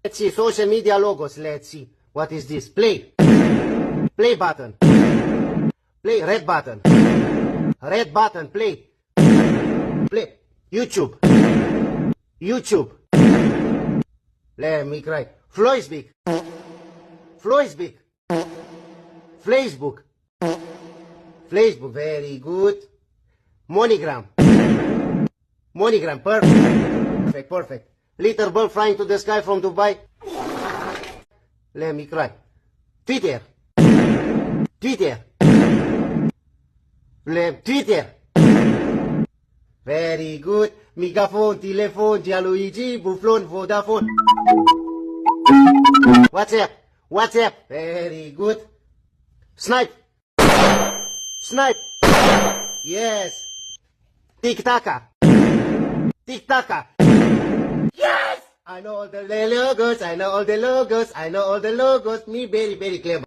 Let's see, social media logos. Let's see. What is this? Play. Play button. Play, red button. Red button, play. Play. YouTube. YouTube. Let me cry. Floisbeek. Floisbeek. Facebook. Facebook, very good. Monogram. Monogram, perfect. Perfect, perfect. Little bird flying to the sky from Dubai. Let me cry. Twitter. Twitter. Twitter. Very good. Megaphone, telephone, Gianluigi, Buffon, Vodafone. WhatsApp. WhatsApp. Very good. Snipe. Snipe. Yes. Tic-taca. Tic-taca. Yes! I know all the logos. I know all the logos. I know all the logos. Me very, very clever.